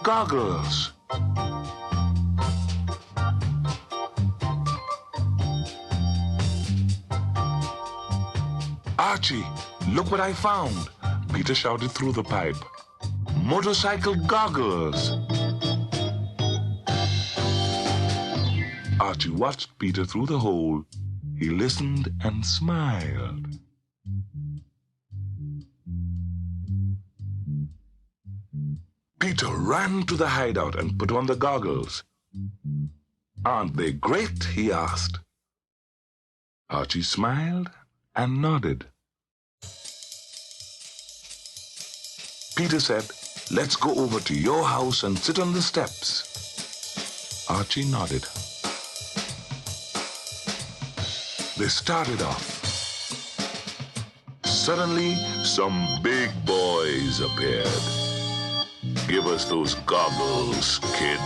Goggles. Archie, look what I found, Peter shouted through the pipe. Motorcycle goggles. Archie watched Peter through the hole. He listened and smiled. Peter ran to the hideout and put on the goggles. "Aren't they great?" he asked. Archie smiled and nodded. Peter said, "Let's go over to your house and sit on the steps." Archie nodded. They started off. Suddenly, some big boys appeared. "Give us those goggles, kid."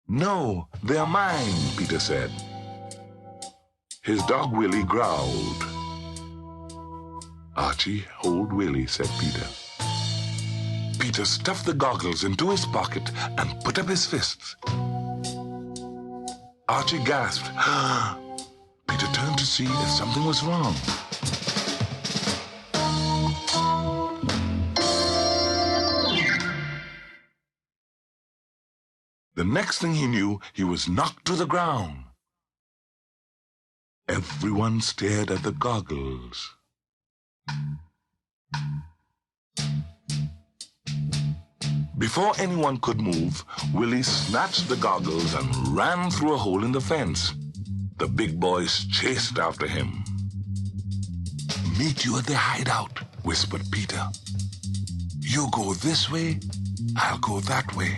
"No, they're mine," Peter said. His dog Willie growled. "Archie, hold Willie," said Peter. Peter stuffed the goggles into his pocket and put up his fists. Archie gasped. Peter turned to see if something was wrong. The next thing he knew, he was knocked to the ground. Everyone stared at the goggles. Before anyone could move, Willie snatched the goggles and ran through a hole in the fence. The big boys chased after him. "Meet you at the hideout," whispered Peter. "You go this way, I'll go that way.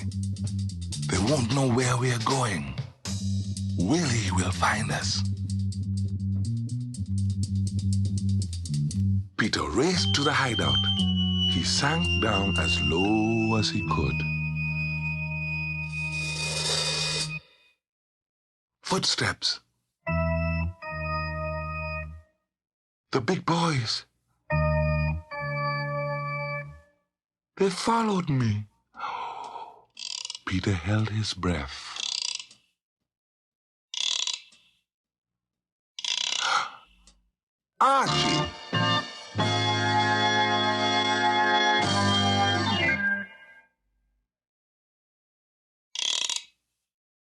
They won't know where we're going. Willie will find us." Peter raced to the hideout. He sank down as low as he could. Footsteps. The big boys. They followed me. Peter held his breath. Archie!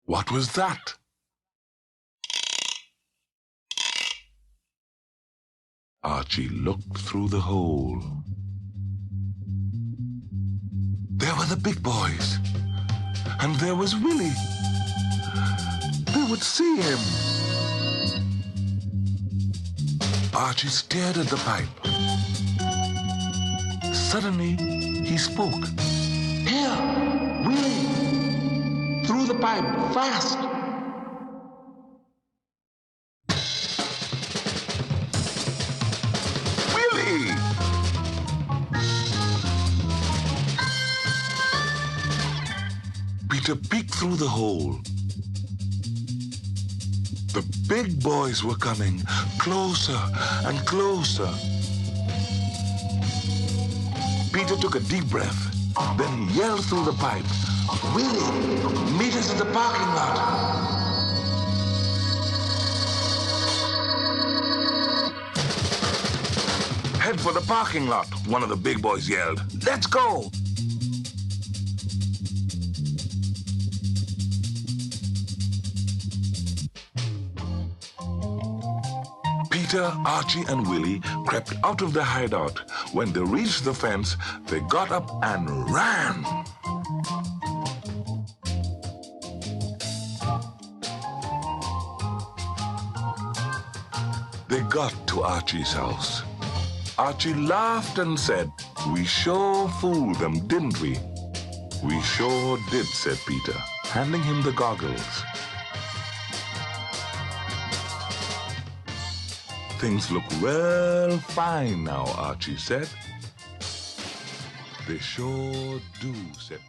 What was that? Archie looked through the hole. There were the big boys. And there was Willie. They would see him. Archie stared at the pipe. Suddenly, he spoke. "Here, Willie! Through the pipe, fast!" Willie! Peter peeked through the hole. The big boys were coming, closer and closer. Peter took a deep breath, then he yelled through the pipe, "Willie, meet us at the parking lot." "Head for the parking lot," one of the big boys yelled. "Let's go!" Peter, Archie, and Willie crept out of the hideout. When they reached the fence, they got up and ran. They got to Archie's house. Archie laughed and said, "We sure fooled them, didn't we?" "We sure did," said Peter, handing him the goggles. "Things look real fine now," Archie said. "They sure do," said